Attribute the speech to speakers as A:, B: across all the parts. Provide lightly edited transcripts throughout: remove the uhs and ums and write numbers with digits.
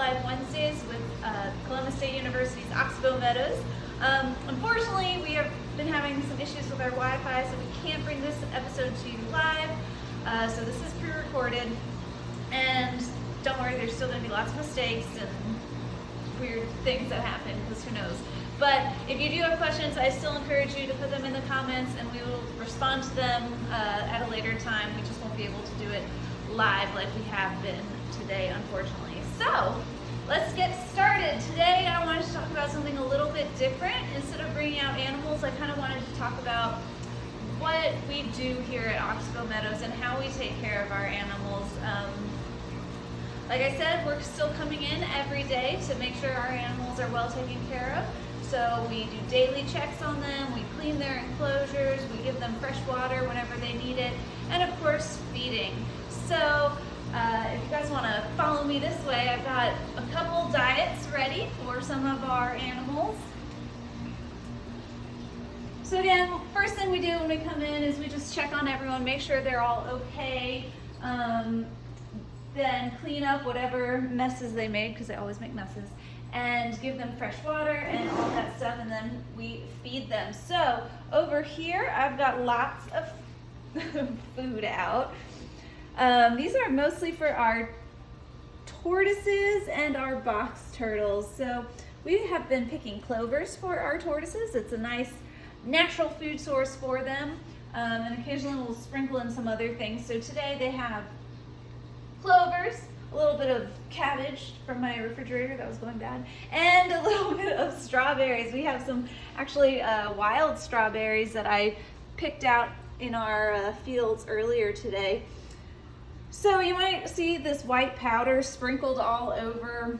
A: Wildlife Wednesdays with Columbus State University's Oxbow Meadows. Unfortunately, we have been having some issues with our Wi-Fi, so we can't bring this episode to you live. So this is pre-recorded, and don't worry, there's still going to be lots of mistakes and weird things that happen, because who knows. But if you do have questions, I still encourage you to put them in the comments, and we will respond to them at a later time. We just won't be able to do it live like we have been today, unfortunately. So let's get started. Today I wanted to talk about something a little bit different. Instead of bringing out animals, I kind of wanted to talk about what we do here at Oxbow Meadows and how we take care of our animals. Like I said, we're still coming in every day to make sure our animals are well taken care of. So we do daily checks on them, we clean their enclosures, we give them fresh water whenever they need it, and of course feeding. So if you guys want to follow me this way, I've got a couple diets ready for some of our animals. So again, first thing we do when we come in is we just check on everyone, make sure they're all okay. Then clean up whatever messes they made, because they always make messes, and give them fresh water and all that stuff, and then we feed them. So over here I've got lots of food out. These are mostly for our tortoises and our box turtles. So we have been picking clovers for our tortoises. It's a nice natural food source for them, and occasionally we'll sprinkle in some other things. So today they have clovers, a little bit of cabbage from my refrigerator that was going bad, and a little bit of strawberries. We have some actually wild strawberries that I picked out in our fields earlier today. So you might see this white powder sprinkled all over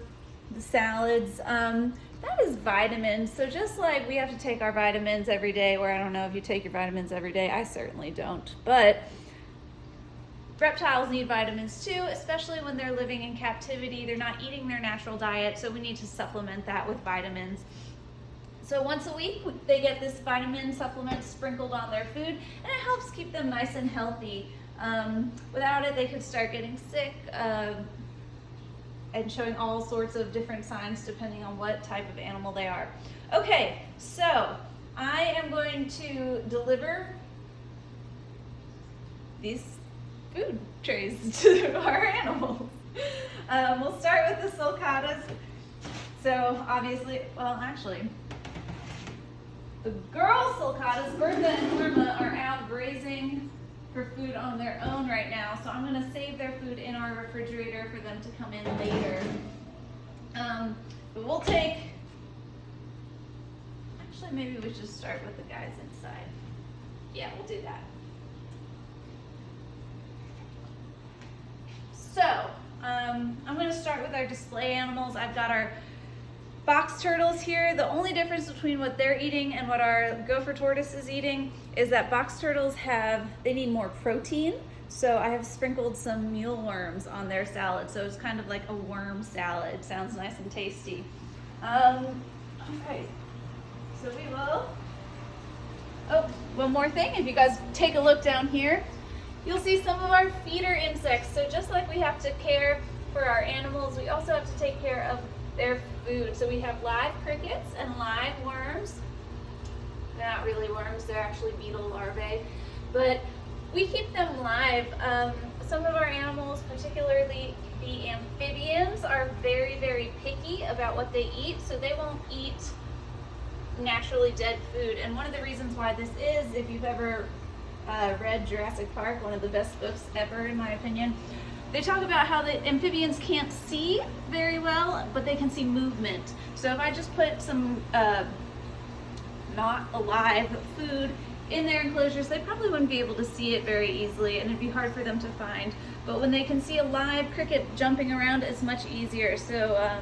A: the salads. That is vitamins. So just like we have to take our vitamins every day, or I don't know if you take your vitamins every day, I certainly don't, but reptiles need vitamins too, especially when they're living in captivity. They're not eating their natural diet, so we need to supplement that with vitamins. So once a week, they get this vitamin supplement sprinkled on their food, and it helps keep them nice and healthy. Without it, they could start getting sick and showing all sorts of different signs depending on what type of animal they are. Okay, so I am going to deliver these food trays to our animals. We'll start with the sulcatas. So obviously, well actually, the girl sulcatas, Bertha and Norma, are out grazing for food on their own right now. So I'm gonna save their food in our refrigerator for them to come in later. But we'll take, actually maybe we should start with the guys inside. Yeah, we'll do that. So, I'm going to start with our display animals. I've got our box turtles here. The only difference between what they're eating and what our gopher tortoise is eating is that box turtles they need more protein. So I have sprinkled some mealworms on their salad. So it's kind of like a worm salad. It sounds nice and tasty. Okay, so we will, oh, one more thing. If you guys take a look down here, you'll see some of our feeder insects. So just like we have to care for our animals, we also have to take care of their food. So we have live crickets and live worms. They're not really worms, they're actually beetle larvae. But we keep them live. Some of our animals, particularly the amphibians, are very, very picky about what they eat. So they won't eat naturally dead food. And one of the reasons why this is, if you've ever read Jurassic Park, one of the best books ever in my opinion, they talk about how the amphibians can't see very well, but they can see movement. So if I just put some not alive food in their enclosures, they probably wouldn't be able to see it very easily, and it'd be hard for them to find. But when they can see a live cricket jumping around, it's much easier. So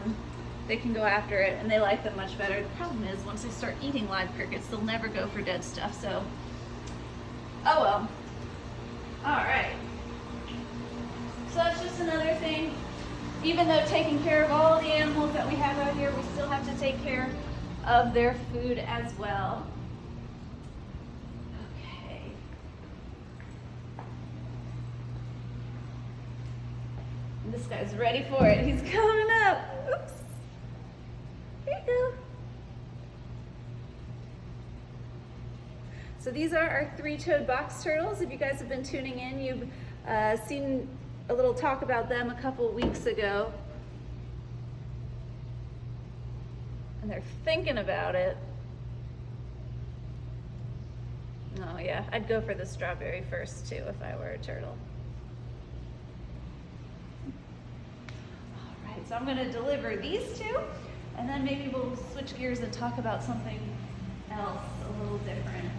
A: they can go after it, and they like them much better. The problem is, once they start eating live crickets, they'll never go for dead stuff. So oh well. All right. So that's just another thing. Even though taking care of all the animals that we have out here, we still have to take care of their food as well. This guy's ready for it. He's coming up. Oops. There you go. So these are our three-toed box turtles. If you guys have been tuning in, you've seen a little talk about them a couple weeks ago. And they're thinking about it. Oh yeah, I'd go for the strawberry first too if I were a turtle. All right, so I'm gonna deliver these two, and then maybe we'll switch gears and talk about something else a little different.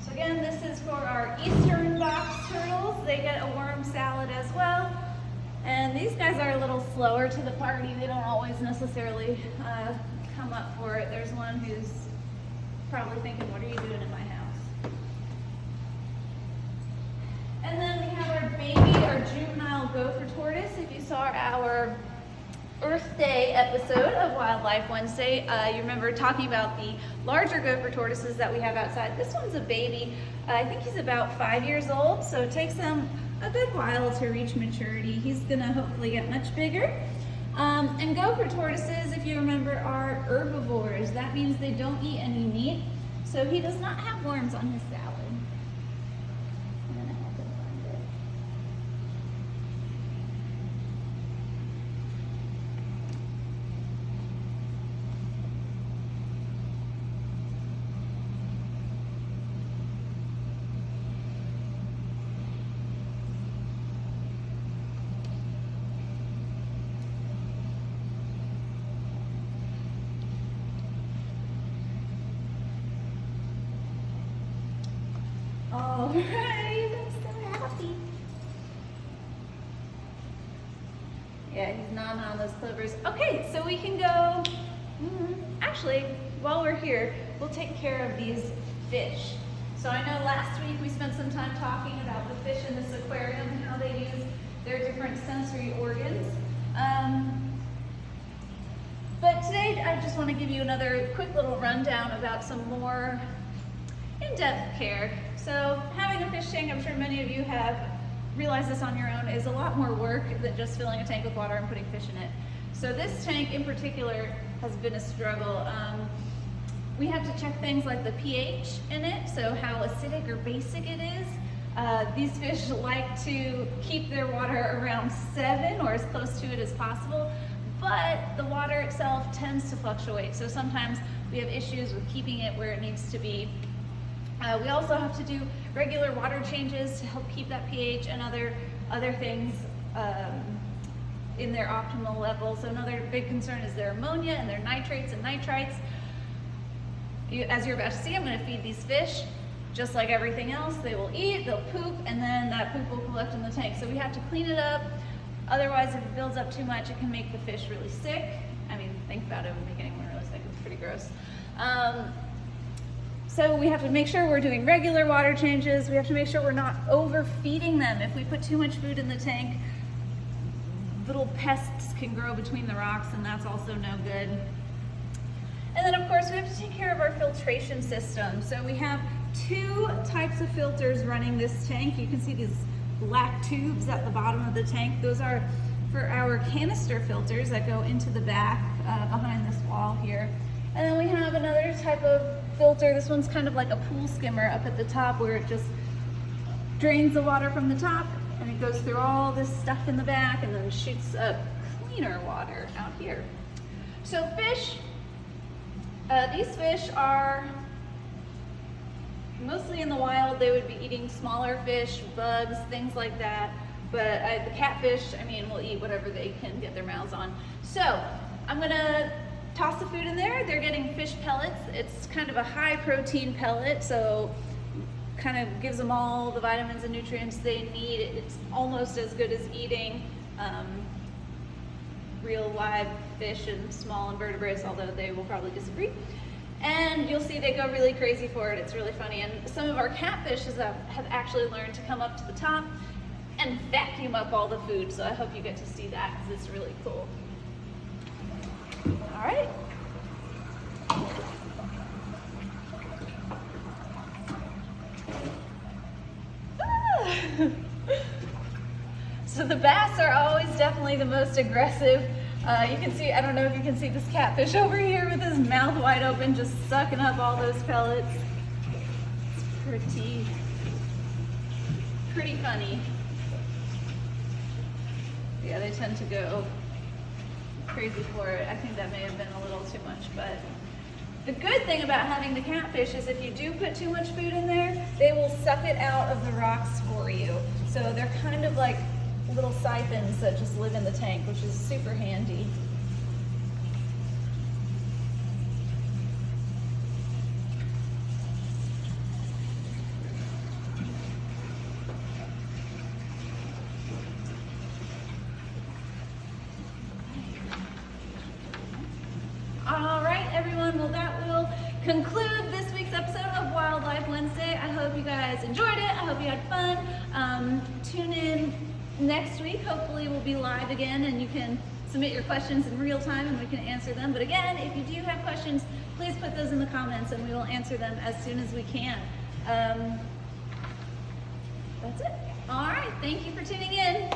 A: So again, this is for our eastern box turtles. They get a worm salad as well. And these guys are a little slower to the party. They don't always necessarily come up for it. There's one who's probably thinking, what are you doing in my house? And then we have our baby, our juvenile gopher tortoise. If you saw our Earth Day episode of Wildlife Wednesday, you remember talking about the larger gopher tortoises that we have outside. This one's a baby. I think he's about 5 years old, so it takes them a good while to reach maturity. He's gonna hopefully get much bigger. And gopher tortoises, if you remember, are herbivores. That means they don't eat any meat, so he does not have worms on his salad. I'm gonna help him find it. All right, I'm so happy. Yeah, he's gnawing on those clovers. Okay, so we can go, actually, while we're here, we'll take care of these fish. So I know last week we spent some time talking about the fish in this aquarium and how they use their different sensory organs. But today I just want to give you another quick little rundown about some more in-depth care. So having a fish tank, I'm sure many of you have realized this on your own, is a lot more work than just filling a tank with water and putting fish in it. So this tank in particular has been a struggle. We have to check things like the pH in it, so how acidic or basic it is. These fish like to keep their water around 7 or as close to it as possible, but the water itself tends to fluctuate. So sometimes we have issues with keeping it where it needs to be. We also have to do regular water changes to help keep that pH and other things in their optimal level. So another big concern is their ammonia and their nitrates and nitrites. As you're about to see, I'm going to feed these fish. Just like everything else, they will eat, they'll poop, and then that poop will collect in the tank. So we have to clean it up. Otherwise, if it builds up too much, it can make the fish really sick. I mean, think about it, it would make anyone really sick. It's pretty gross. So we have to make sure we're doing regular water changes. We have to make sure we're not overfeeding them. If we put too much food in the tank, little pests can grow between the rocks, and that's also no good. And then of course we have to take care of our filtration system. So we have 2 types of filters running this tank. You can see these black tubes at the bottom of the tank. Those are for our canister filters that go into the back behind this wall here. And then we have another type of filter. This one's kind of like a pool skimmer up at the top, where it just drains the water from the top and it goes through all this stuff in the back and then shoots up cleaner water out here. So fish, these fish are mostly in the wild. They would be eating smaller fish, bugs, things like that. But the catfish, I mean, will eat whatever they can get their mouths on. So I'm gonna toss the food in there. They're getting fish pellets. It's kind of a high protein pellet, so kind of gives them all the vitamins and nutrients they need. It's almost as good as eating real live fish and small invertebrates, although they will probably disagree. And you'll see they go really crazy for it. It's really funny. And some of our catfishes have actually learned to come up to the top and vacuum up all the food. So I hope you get to see that, because it's really cool. All right. the bass are always definitely the most aggressive. You can see, I don't know if you can see this catfish over here with his mouth wide open, just sucking up all those pellets. It's pretty funny. Yeah, they tend to go crazy for it. I think that may have been a little too much, but the good thing about having the catfish is if you do put too much food in there, they will suck it out of the rocks for you. So they're kind of like little siphons that just live in the tank, which is super handy. All right, everyone, well, that will conclude this week's episode of Wildlife Wednesday. I hope you guys enjoyed it. I hope you had fun. Tune in next week. Hopefully we'll be live again and you can submit your questions in real time and we can answer them. But again, if you do have questions, please put those in the comments and we will answer them as soon as we can. That's it. All right, thank you for tuning in.